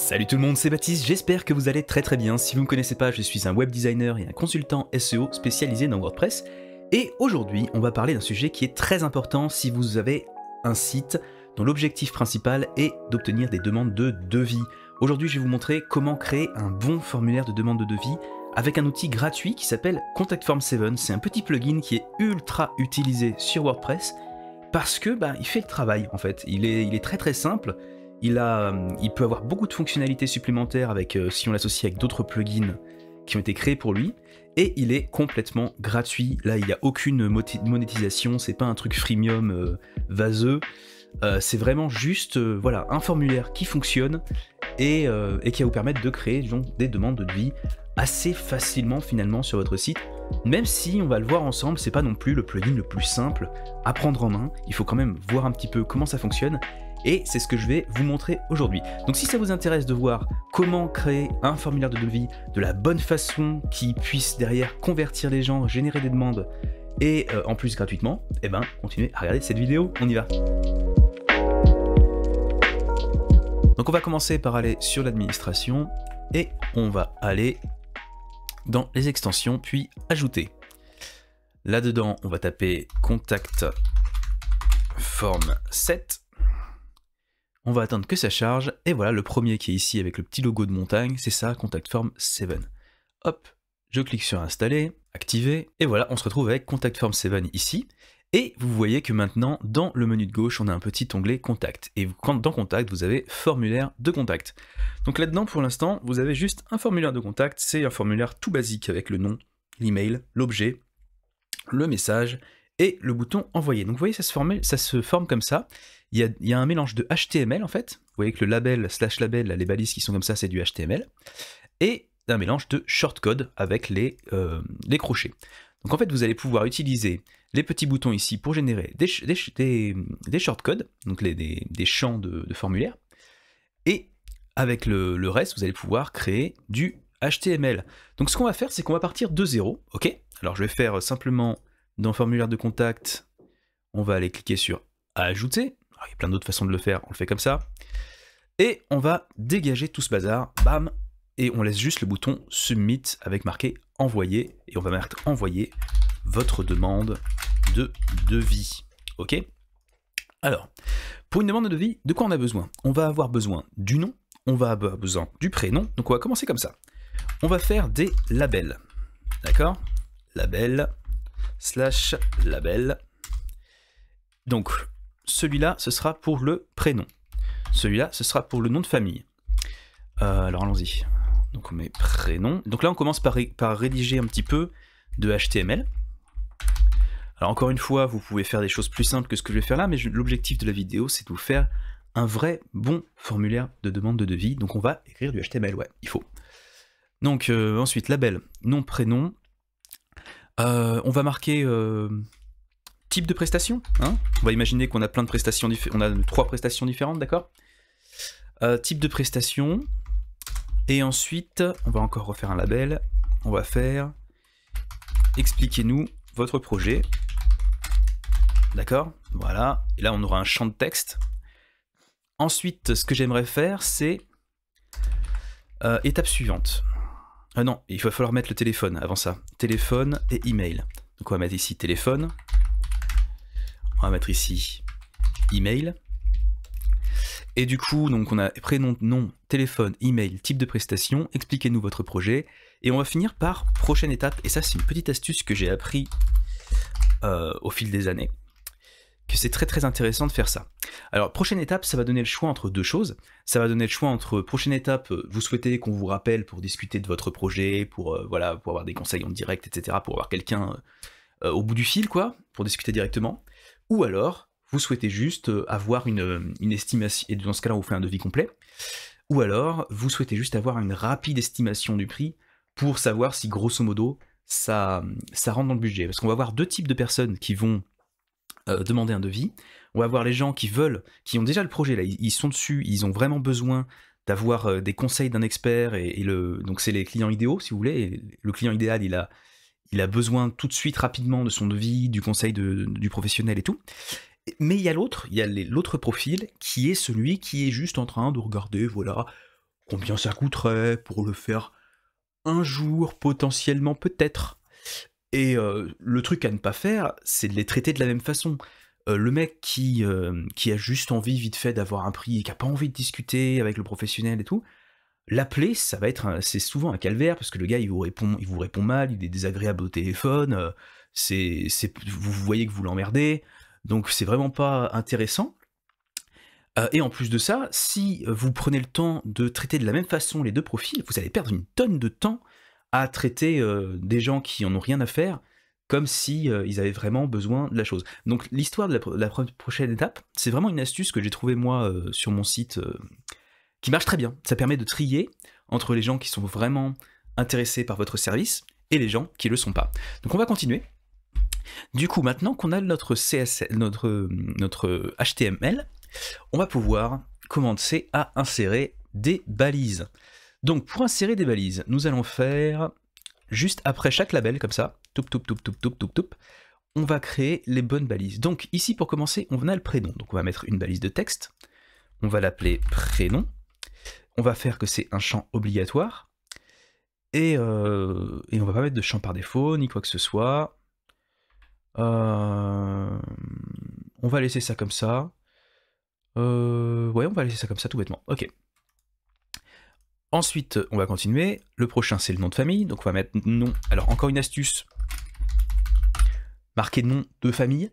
Salut tout le monde, c'est Baptiste, j'espère que vous allez très bien. Si vous ne me connaissez pas, je suis un web designer et un consultant SEO spécialisé dans WordPress. Et aujourd'hui, on va parler d'un sujet qui est très important si vous avez un site dont l'objectif principal est d'obtenir des demandes de devis. Aujourd'hui, je vais vous montrer comment créer un bon formulaire de demande de devis avec un outil gratuit qui s'appelle Contact Form 7. C'est un petit plugin qui est ultra utilisé sur WordPress parce que il fait le travail en fait. Il est très simple. Il peut avoir beaucoup de fonctionnalités supplémentaires si on l'associe avec d'autres plugins qui ont été créés pour lui, et il est complètement gratuit. Là, il n'y a aucune monétisation, c'est pas un truc freemium vaseux, c'est vraiment juste un formulaire qui fonctionne et qui va vous permettre de créer des demandes de devis assez facilement finalement sur votre site, même si on va le voir ensemble, c'est pas non plus le plugin le plus simple à prendre en main. Il faut quand même voir un petit peu comment ça fonctionne. Et c'est ce que je vais vous montrer aujourd'hui. Donc si ça vous intéresse de voir comment créer un formulaire de devis de la bonne façon qui puisse derrière convertir les gens, générer des demandes et en plus gratuitement, continuez à regarder cette vidéo, on y va. Donc on va commencer par aller sur l'administration et on va aller dans les extensions puis ajouter. Là-dedans, on va taper Contact Form 7. On va attendre que ça charge, et voilà le premier qui est ici avec le petit logo de montagne, c'est ça, Contact Form 7. Hop, je clique sur installer, activer, et voilà, on se retrouve avec Contact Form 7 ici, et vous voyez que maintenant, dans le menu de gauche, on a un petit onglet Contact, et dans Contact, vous avez Formulaire de contact. Donc là-dedans, pour l'instant, vous avez juste un formulaire de contact, c'est un formulaire tout basique avec le nom, l'email, l'objet, le message, et le bouton envoyer. Donc vous voyez, ça se forme comme ça. Il y a un mélange de HTML en fait. Vous voyez que le label, /label, les balises qui sont comme ça, c'est du HTML. Et un mélange de shortcode avec les crochets. Donc en fait, vous allez pouvoir utiliser les petits boutons ici pour générer des shortcodes, donc des champs de formulaire. Et avec le reste, vous allez pouvoir créer du HTML. Donc ce qu'on va faire, c'est qu'on va partir de zéro. Ok. Alors je vais faire simplement dans formulaire de contact, on va aller cliquer sur ajouter. Alors, il y a plein d'autres façons de le faire, on le fait comme ça. Et on va dégager tout ce bazar, bam, et on laisse juste le bouton submit avec marqué envoyer, et on va mettre envoyer votre demande de devis. Ok. Alors, pour une demande de devis, de quoi on a besoin? On va avoir besoin du nom, on va avoir besoin du prénom, donc on va commencer comme ça. On va faire des labels, d'accord? Label, /label. Donc, celui-là, ce sera pour le prénom. Celui-là, ce sera pour le nom de famille. Alors, allons-y. Donc, on met prénom. Donc là, on commence par rédiger un petit peu de HTML. Alors, encore une fois, vous pouvez faire des choses plus simples que ce que je vais faire là, mais l'objectif de la vidéo, c'est de vous faire un vrai bon formulaire de demande de devis. Donc, on va écrire du HTML, ouais, il faut. Donc, ensuite, label, nom, prénom. On va marquer type de prestation, hein. On va imaginer qu'on a plein de prestations, on a 3 prestations différentes, d'accord. Type de prestation, et ensuite, on va encore refaire un label, on va faire expliquez-nous votre projet, d'accord, voilà, et là on aura un champ de texte. Ensuite, ce que j'aimerais faire, c'est étape suivante. Non, il va falloir mettre le téléphone avant ça. Téléphone et email. Donc on va mettre ici téléphone. On va mettre ici email. Et du coup, donc on a prénom, nom, téléphone, email, type de prestation, expliquez-nous votre projet. Et on va finir par prochaine étape. Et ça, c'est une petite astuce que j'ai appris au fil des années. Que c'est très intéressant de faire ça. Alors, prochaine étape, ça va donner le choix entre deux choses. Ça va donner le choix entre prochaine étape, vous souhaitez qu'on vous rappelle pour discuter de votre projet, pour avoir des conseils en direct, etc., pour avoir quelqu'un au bout du fil, quoi, pour discuter directement. Ou alors, vous souhaitez juste avoir une estimation, et dans ce cas-là, on vous fait un devis complet. Ou alors, vous souhaitez juste avoir une rapide estimation du prix pour savoir si, grosso modo, ça rentre dans le budget. Parce qu'on va avoir deux types de personnes qui vont demander un devis. On va avoir les gens qui ont déjà le projet là, ils sont dessus, ils ont vraiment besoin d'avoir des conseils d'un expert, donc c'est les clients idéaux si vous voulez, et le client idéal il a besoin tout de suite rapidement de son devis, du conseil du professionnel et tout. Mais il y a l'autre profil qui est celui qui est juste en train de regarder, voilà, combien ça coûterait pour le faire un jour, potentiellement peut-être. Et le truc à ne pas faire, c'est de les traiter de la même façon. Le mec qui a juste envie vite fait d'avoir un prix et qui a pas envie de discuter avec le professionnel et tout, l'appeler, ça va être c'est souvent un calvaire parce que le gars il vous répond mal, il est désagréable au téléphone, vous voyez que vous l'emmerdez, donc c'est vraiment pas intéressant. Et en plus de ça, si vous prenez le temps de traiter de la même façon les deux profils, vous allez perdre une tonne de temps à traiter des gens qui en ont rien à faire, comme si ils avaient vraiment besoin de la chose. Donc l'histoire de la prochaine étape, c'est vraiment une astuce que j'ai trouvée moi sur mon site, qui marche très bien. Ça permet de trier entre les gens qui sont vraiment intéressés par votre service et les gens qui ne le sont pas. Donc on va continuer. Du coup, maintenant qu'on a notre CSS, notre HTML, on va pouvoir commencer à insérer des balises. Donc pour insérer des balises, nous allons faire juste après chaque label, comme ça, on va créer les bonnes balises. Donc ici pour commencer, on a le prénom. Donc on va mettre une balise de texte, on va l'appeler prénom, on va faire que c'est un champ obligatoire, et on va pas mettre de champ par défaut, ni quoi que ce soit. On va laisser ça comme ça. Ouais, on va laisser ça comme ça tout bêtement. Ok. Ensuite, on va continuer. Le prochain, c'est le nom de famille. Donc, on va mettre nom. Alors, encore une astuce. Marquer nom de famille.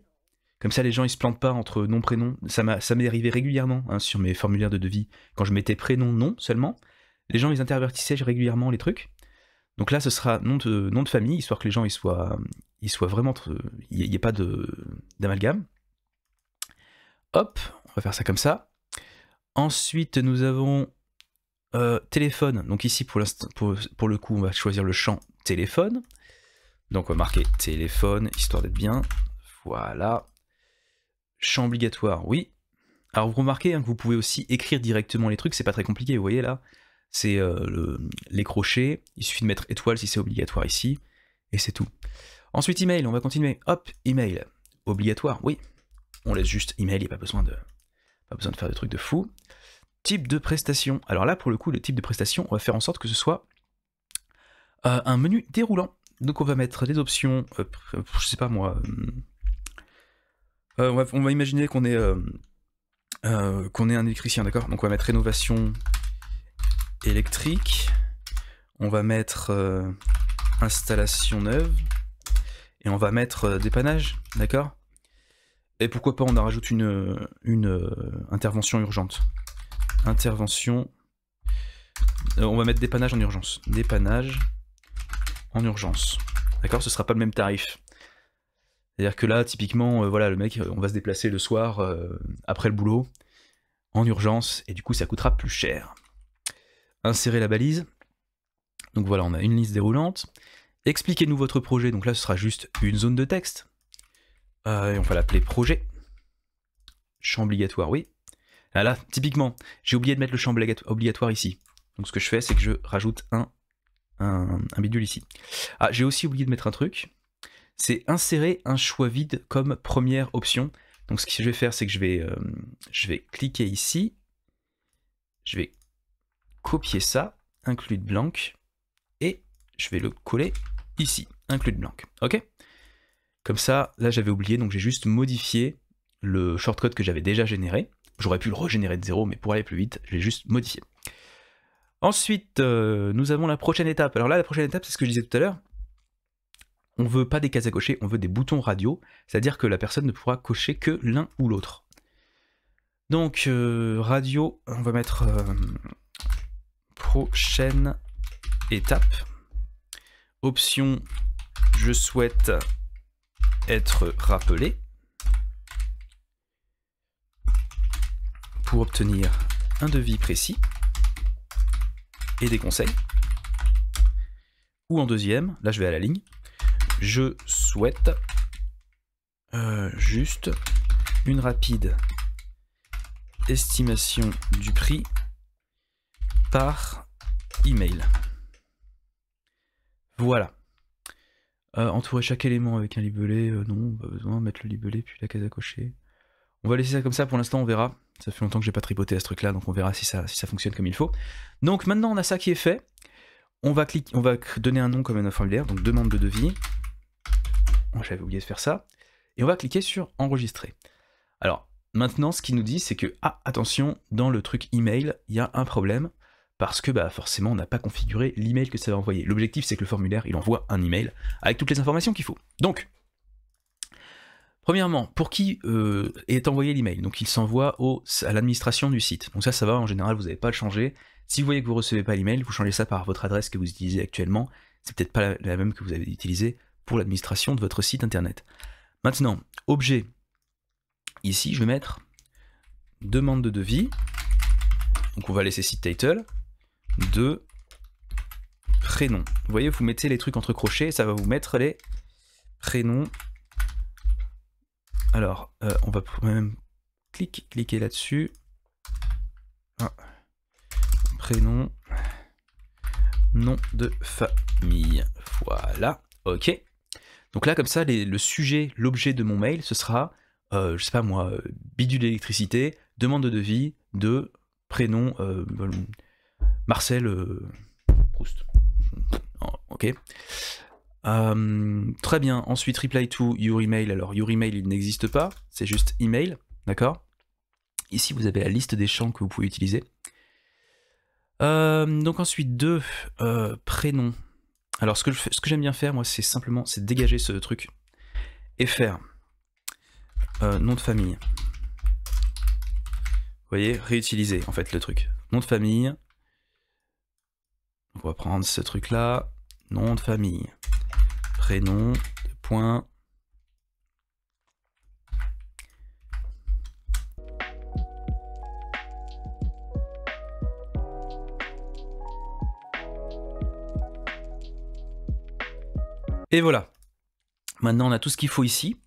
Comme ça, les gens, ils se plantent pas entre nom, prénom. Ça m'est arrivé régulièrement hein, sur mes formulaires de devis. Quand je mettais prénom, nom seulement, les gens, ils intervertissaient régulièrement les trucs. Donc là, ce sera nom de famille, histoire que les gens, ils soient vraiment... Il n'y ait pas d'amalgame. Hop, on va faire ça comme ça. Ensuite, nous avons téléphone. Donc ici, pour le coup, on va choisir le champ téléphone. Donc on va marquer téléphone, histoire d'être bien. Voilà. Champ obligatoire, oui. Alors vous remarquez hein, que vous pouvez aussi écrire directement les trucs, c'est pas très compliqué, vous voyez là. C'est les crochets, il suffit de mettre étoile si c'est obligatoire ici, et c'est tout. Ensuite email, on va continuer. Hop, email. Obligatoire, oui. On laisse juste email, il n'y a pas besoin de faire des trucs de fou. Type de prestation. Alors là, pour le coup, le type de prestation, on va faire en sorte que ce soit un menu déroulant. Donc on va mettre des options, je sais pas moi, on va imaginer qu'on est un électricien, d'accord? Donc on va mettre rénovation électrique, on va mettre installation neuve, et on va mettre dépannage, d'accord? Et pourquoi pas on en rajoute une intervention urgente. Intervention, on va mettre dépannage en urgence. Dépannage en urgence. D'accord, ce sera pas le même tarif. C'est-à-dire que là, typiquement, voilà, le mec, on va se déplacer le soir après le boulot, en urgence, et du coup ça coûtera plus cher. Insérer la balise. Donc voilà, on a une liste déroulante. Expliquez-nous votre projet, donc là ce sera juste une zone de texte. Et on va l'appeler projet. Champ obligatoire, oui. Là, typiquement, j'ai oublié de mettre le champ obligatoire ici. Donc ce que je fais, c'est que je rajoute un bidule ici. Ah, j'ai aussi oublié de mettre un truc. C'est insérer un choix vide comme première option. Donc ce que je vais faire, c'est que je vais cliquer ici. Je vais copier ça, inclus de blanc. Et je vais le coller ici, inclus de blanc. Ok? Comme ça, là j'avais oublié, donc j'ai juste modifié le shortcode que j'avais déjà généré. J'aurais pu le régénérer de zéro, mais pour aller plus vite, je l'ai juste modifié. Ensuite, nous avons la prochaine étape. Alors là, la prochaine étape, c'est ce que je disais tout à l'heure. On veut pas des cases à cocher, on veut des boutons radio, c'est-à-dire que la personne ne pourra cocher que l'un ou l'autre. Donc, radio, on va mettre prochaine étape. Option, je souhaite être rappelé. Pour obtenir un devis précis et des conseils. Ou en deuxième, là je vais à la ligne, je souhaite juste une rapide estimation du prix par email. Voilà. Entourer chaque élément avec un libellé, non, pas besoin, mettre le libellé puis la case à cocher. On va laisser ça comme ça pour l'instant, on verra. Ça fait longtemps que j'ai pas tripoté à ce truc-là, donc on verra si ça fonctionne comme il faut. Donc maintenant on a ça qui est fait. On va donner un nom comme un formulaire, donc demande de devis. Oh, j'avais oublié de faire ça. Et on va cliquer sur enregistrer. Alors maintenant ce qu'il nous dit c'est que, ah attention, dans le truc email, il y a un problème, parce que bah, forcément on n'a pas configuré l'email que ça va envoyer. L'objectif c'est que le formulaire il envoie un email avec toutes les informations qu'il faut. Donc, premièrement, pour qui est envoyé l'email? Donc il s'envoie à l'administration du site. Donc ça va, en général vous n'avez pas à le changer. Si vous voyez que vous ne recevez pas l'email, vous changez ça par votre adresse que vous utilisez actuellement. C'est peut-être pas la même que vous avez utilisée pour l'administration de votre site internet. Maintenant, objet, ici je vais mettre demande de devis. Donc on va laisser site title de prénom. Vous voyez, vous mettez les trucs entre crochets, ça va vous mettre les prénoms. Alors, on va même cliquer là-dessus. Ah. Prénom, nom de famille. Voilà, ok. Donc là, comme ça, le sujet, l'objet de mon mail, ce sera, je sais pas moi, bidule d'électricité, demande de devis de prénom Marcel Proust. Ok. Très bien. Ensuite, reply to your email. Alors, your email, il n'existe pas. C'est juste email. D'accord. Ici, vous avez la liste des champs que vous pouvez utiliser. Donc ensuite, prénom. Alors, ce que j'aime bien faire, moi, c'est simplement dégager ce truc et faire nom de famille. Vous voyez, réutiliser en fait le truc. Nom de famille. On va prendre ce truc-là. Nom de famille. Prénom, point. Et voilà. Maintenant, on a tout ce qu'il faut ici.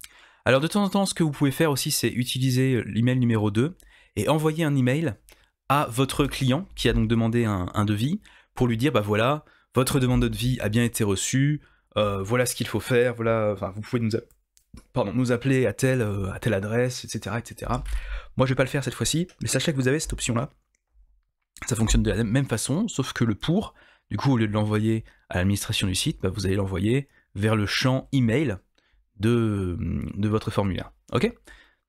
Alors, de temps en temps, ce que vous pouvez faire aussi, c'est utiliser l'email numéro 2 et envoyer un email à votre client qui a donc demandé un devis pour lui dire, bah voilà, votre demande de devis a bien été reçue, voilà ce qu'il faut faire, voilà, enfin, vous pouvez nous appeler à telle adresse, etc., etc. Moi, je vais pas le faire cette fois-ci, mais sachez que vous avez cette option-là. Ça fonctionne de la même façon, sauf que le pour, du coup, au lieu de l'envoyer à l'administration du site, bah, vous allez l'envoyer vers le champ email de votre formulaire. Ok?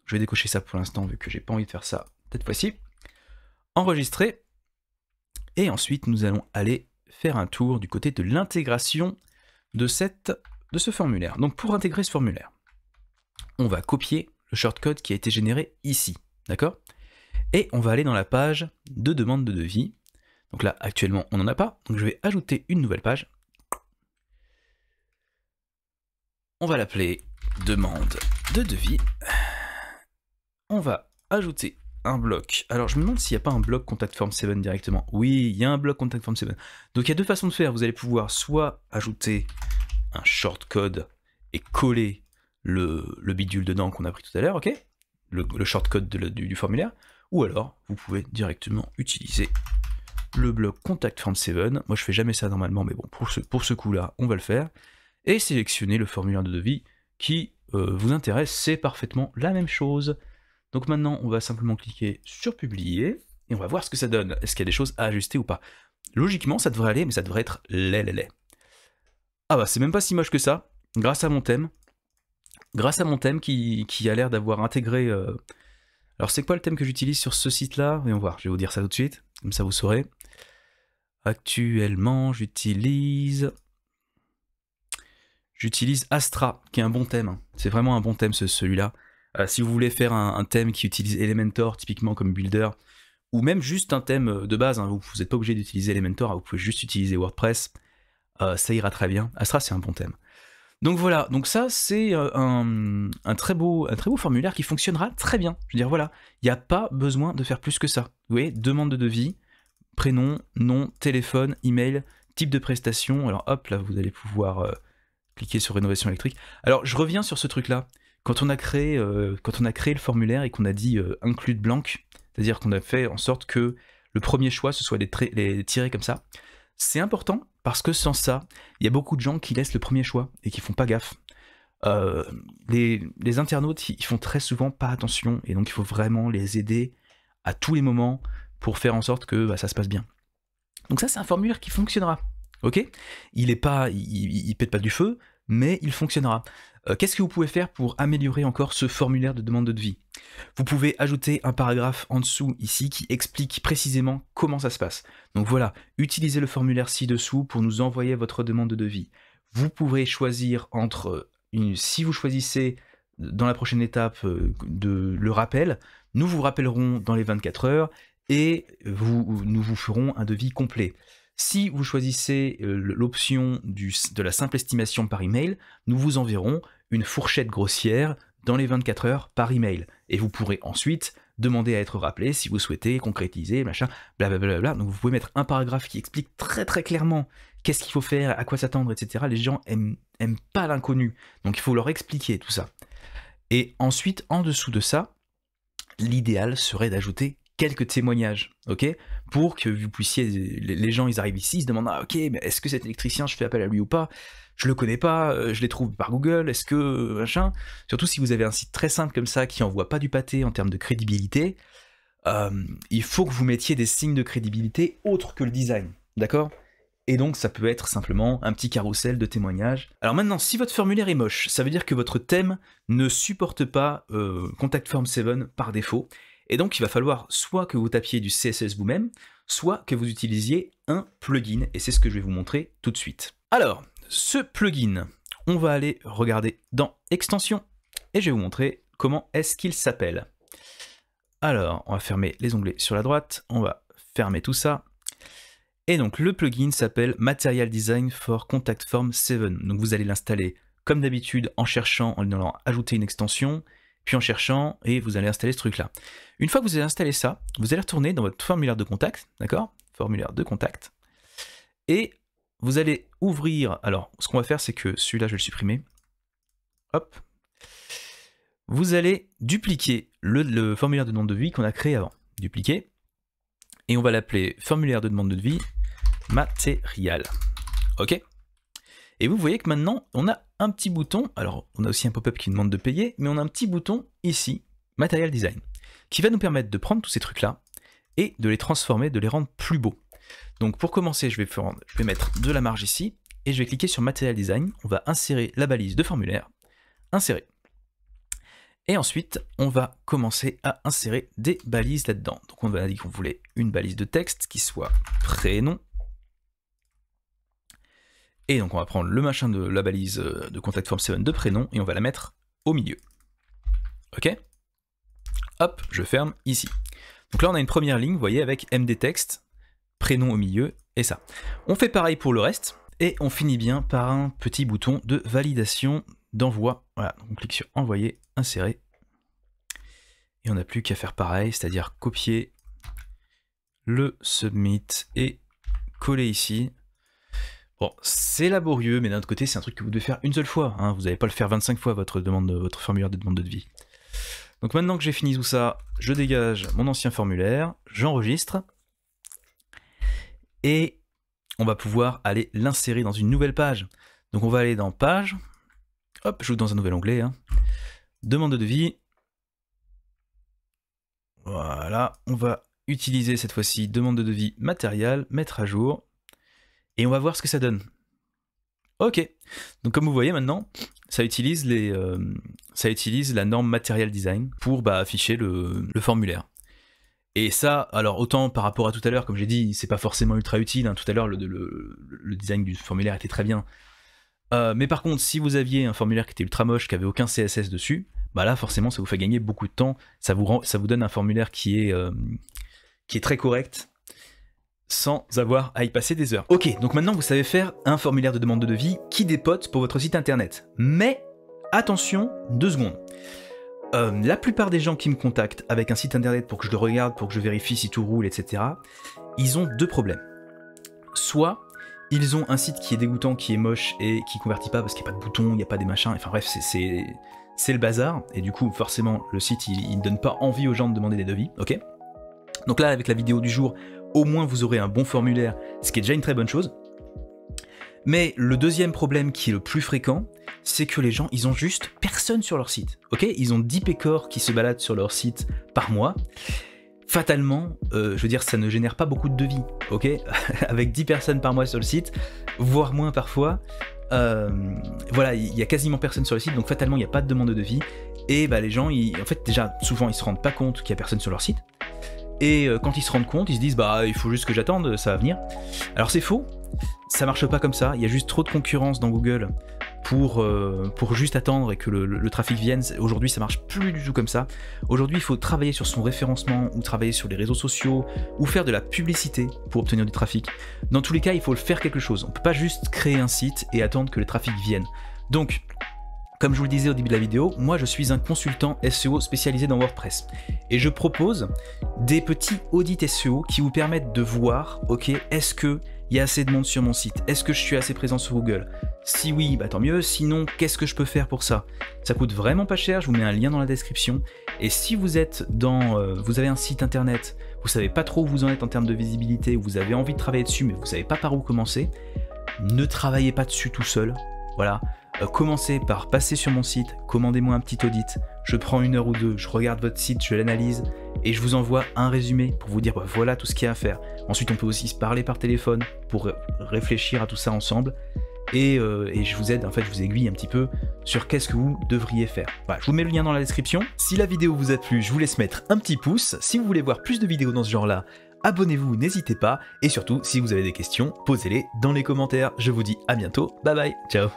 Je vais décocher ça pour l'instant, vu que j'ai pas envie de faire ça cette fois-ci. Enregistrer. Et ensuite, nous allons aller faire un tour du côté de l'intégration de ce formulaire. Donc, pour intégrer ce formulaire, on va copier le shortcode qui a été généré ici. D'accord? Et on va aller dans la page de demande de devis. Donc là, actuellement, on n'en a pas. Donc, je vais ajouter une nouvelle page. On va l'appeler demande de devis. On va ajouter un bloc. Alors, je me demande s'il n'y a pas un bloc Contact Form 7 directement. Oui, il y a un bloc Contact Form 7. Donc, il y a deux façons de faire. Vous allez pouvoir soit ajouter un shortcode et coller le bidule dedans qu'on a pris tout à l'heure, ok? Le shortcode du formulaire. Ou alors, vous pouvez directement utiliser le bloc Contact Form 7. Moi, je fais jamais ça normalement, mais bon, pour ce coup-là, on va le faire. Et sélectionner le formulaire de devis qui vous intéresse, c'est parfaitement la même chose. Donc maintenant, on va simplement cliquer sur publier, et on va voir ce que ça donne. Est-ce qu'il y a des choses à ajuster ou pas? Logiquement, ça devrait aller, mais ça devrait être laid. Ah bah, c'est même pas si moche que ça, grâce à mon thème. Grâce à mon thème qui a l'air d'avoir intégré... Alors c'est quoi le thème que j'utilise sur ce site-là? Voyons voir, je vais vous dire ça tout de suite, comme ça vous saurez. Actuellement, j'utilise Astra, qui est un bon thème. C'est vraiment un bon thème celui-là. Si vous voulez faire un thème qui utilise Elementor typiquement comme builder, ou même juste un thème de base, hein, vous n'êtes pas obligé d'utiliser Elementor, hein, vous pouvez juste utiliser WordPress, ça ira très bien. Astra, c'est un bon thème. Donc voilà, donc ça c'est un très beau formulaire qui fonctionnera très bien. Je veux dire, voilà, il n'y a pas besoin de faire plus que ça. Vous voyez, demande de devis, prénom, nom, téléphone, email, type de prestation. Alors hop, là vous allez pouvoir cliquer sur rénovation électrique. Alors je reviens sur ce truc-là. Quand on a créé le formulaire et qu'on a dit include blanc, c'est-à-dire qu'on a fait en sorte que le premier choix ce soit les tirés comme ça, c'est important parce que sans ça, il y a beaucoup de gens qui laissent le premier choix et qui font pas gaffe. les internautes, ils font très souvent pas attention, et donc il faut vraiment les aider à tous les moments pour faire en sorte que ça se passe bien. Donc ça, c'est un formulaire qui fonctionnera, ok? Il pète pas du feu, mais il fonctionnera. Qu'est-ce que vous pouvez faire pour améliorer encore ce formulaire de demande de devis? Vous pouvez ajouter un paragraphe en dessous ici qui explique précisément comment ça se passe. Donc voilà, utilisez le formulaire ci-dessous pour nous envoyer votre demande de devis. Vous pourrez choisir entre, si vous choisissez dans la prochaine étape le rappel, nous vous rappellerons dans les 24 heures et nous vous ferons un devis complet. Si vous choisissez l'option de la simple estimation par email, nous vous enverrons une fourchette grossière dans les 24 heures par email. Et vous pourrez ensuite demander à être rappelé si vous souhaitez concrétiser, machin, blablabla. Donc vous pouvez mettre un paragraphe qui explique très très clairement qu'est-ce qu'il faut faire, à quoi s'attendre, etc. Les gens aiment pas l'inconnu, donc il faut leur expliquer tout ça. Et ensuite, en dessous de ça, l'idéal serait d'ajouter quelques témoignages, ok, pour que vous puissiez, les gens ils arrivent ici, ils se demandent ok, mais est-ce que cet électricien, je fais appel à lui ou pas? Je le connais pas, je les trouve par Google, est-ce que machin? Surtout si vous avez un site très simple comme ça qui envoie pas du pâté en termes de crédibilité, il faut que vous mettiez des signes de crédibilité autres que le design, d'accord? Et donc ça peut être simplement un petit carrousel de témoignages. Alors maintenant, si votre formulaire est moche, ça veut dire que votre thème ne supporte pas Contact Form 7 par défaut. Et donc il va falloir soit que vous tapiez du CSS vous-même, soit que vous utilisiez un plugin, et c'est ce que je vais vous montrer tout de suite. Alors, ce plugin, on va aller regarder dans Extensions, et je vais vous montrer comment est-ce qu'il s'appelle. Alors, on va fermer les onglets sur la droite, on va fermer tout ça, et donc le plugin s'appelle Material Design for Contact Form 7. Donc vous allez l'installer comme d'habitude en cherchant, en allant ajouter une extension, puis en cherchant, et vous allez installer ce truc-là. Une fois que vous avez installé ça, vous allez retourner dans votre formulaire de contact, d'accord? Formulaire de contact. Et vous allez ouvrir, alors ce qu'on va faire, c'est que celui-là, je vais le supprimer. Hop. Vous allez dupliquer le formulaire de demande de devis qu'on a créé avant. Dupliquer. Et on va l'appeler formulaire de demande de devis matériel. Ok? Et vous voyez que maintenant, on a un petit bouton, alors on a aussi un pop-up qui demande de payer, mais on a un petit bouton ici, Material Design, qui va nous permettre de prendre tous ces trucs-là et de les transformer, de les rendre plus beaux. Donc pour commencer, je vais mettre de la marge ici, et je vais cliquer sur Material Design, on va insérer la balise de formulaire, insérer. Et ensuite, on va commencer à insérer des balises là-dedans. Donc on va dire qu'on voulait une balise de texte qui soit prénom. Et donc on va prendre le machin de la balise de Contact Form 7 de prénom et on va la mettre au milieu. Ok? Hop, je ferme ici. Donc là on a une première ligne, vous voyez, avec MD texte, prénom au milieu et ça. On fait pareil pour le reste et on finit bien par un petit bouton de validation d'envoi. Voilà, donc on clique sur envoyer, insérer. Et on n'a plus qu'à faire pareil, c'est-à-dire copier le submit et coller ici. Bon, c'est laborieux, mais d'un autre côté, c'est un truc que vous devez faire une seule fois. Hein. Vous n'allez pas le faire 25 fois, votre formulaire de demande de devis. Donc maintenant que j'ai fini tout ça, je dégage mon ancien formulaire, j'enregistre, et on va pouvoir aller l'insérer dans une nouvelle page. Donc on va aller dans Page, hop, j'ouvre dans un nouvel onglet, hein. Demande de devis. Voilà, on va utiliser cette fois-ci demande de devis matériel, mettre à jour. Et on va voir ce que ça donne. Ok, donc comme vous voyez maintenant, ça utilise la norme Material Design pour afficher le formulaire. Et ça, alors autant par rapport à tout à l'heure, comme j'ai dit, c'est pas forcément ultra utile, hein. Tout à l'heure le design du formulaire était très bien. Mais par contre, si vous aviez un formulaire qui était ultra moche, qui avait aucun CSS dessus, là forcément ça vous fait gagner beaucoup de temps, ça vous donne un formulaire qui est très correct, sans avoir à y passer des heures. Ok, donc maintenant vous savez faire un formulaire de demande de devis qui dépote pour votre site internet. Mais attention, 2 secondes. La plupart des gens qui me contactent avec un site internet pour que je le regarde, pour que je vérifie si tout roule, etc., ils ont 2 problèmes. Soit ils ont un site qui est dégoûtant, qui est moche et qui convertit pas parce qu'il n'y a pas de boutons, il n'y a pas des machins, enfin bref, c'est le bazar, et du coup forcément le site il ne donne pas envie aux gens de demander des devis, ok? Donc là avec la vidéo du jour, au moins vous aurez un bon formulaire, ce qui est déjà une très bonne chose. Mais le deuxième problème qui est le plus fréquent, c'est que les gens, ils ont juste personne sur leur site. Ok, ils ont 10 pécores qui se baladent sur leur site par mois. Fatalement, je veux dire, ça ne génère pas beaucoup de devis. Ok, avec 10 personnes par mois sur le site, voire moins parfois. Voilà, il y a quasiment personne sur le site, donc fatalement, il n'y a pas de demande de devis. Et bah, les gens, en fait, déjà, souvent, ils se rendent pas compte qu'il y a personne sur leur site. Et quand ils se rendent compte, ils se disent bah il faut juste que j'attende, ça va venir. Alors c'est faux, ça marche pas comme ça, il y a juste trop de concurrence dans Google pour juste attendre et que le trafic vienne. Aujourd'hui ça marche plus du tout comme ça. Aujourd'hui il faut travailler sur son référencement ou travailler sur les réseaux sociaux ou faire de la publicité pour obtenir du trafic. Dans tous les cas il faut le faire quelque chose, on peut pas juste créer un site et attendre que le trafic vienne. Donc comme je vous le disais au début de la vidéo, moi je suis un consultant SEO spécialisé dans WordPress et je propose des petits audits SEO qui vous permettent de voir, ok, est-ce qu'il y a assez de monde sur mon site? Est-ce que je suis assez présent sur Google? Si oui, bah tant mieux, sinon qu'est-ce que je peux faire pour ça? Ça coûte vraiment pas cher, je vous mets un lien dans la description. Et si vous êtes vous avez un site internet, vous savez pas trop où vous en êtes en termes de visibilité, vous avez envie de travailler dessus mais vous savez pas par où commencer, ne travaillez pas dessus tout seul, voilà. Commencez par passer sur mon site, commandez-moi un petit audit, je prends 1 heure ou 2, je regarde votre site, je l'analyse et je vous envoie un résumé pour vous dire bah, voilà tout ce qu'il y a à faire. Ensuite on peut aussi se parler par téléphone pour réfléchir à tout ça ensemble et je vous aide, en fait je vous aiguille un petit peu sur qu'est-ce que vous devriez faire. Voilà, je vous mets le lien dans la description. Si la vidéo vous a plu, je vous laisse mettre un petit pouce. Si vous voulez voir plus de vidéos dans ce genre là, abonnez-vous, n'hésitez pas et surtout si vous avez des questions, posez-les dans les commentaires. Je vous dis à bientôt, bye bye, ciao.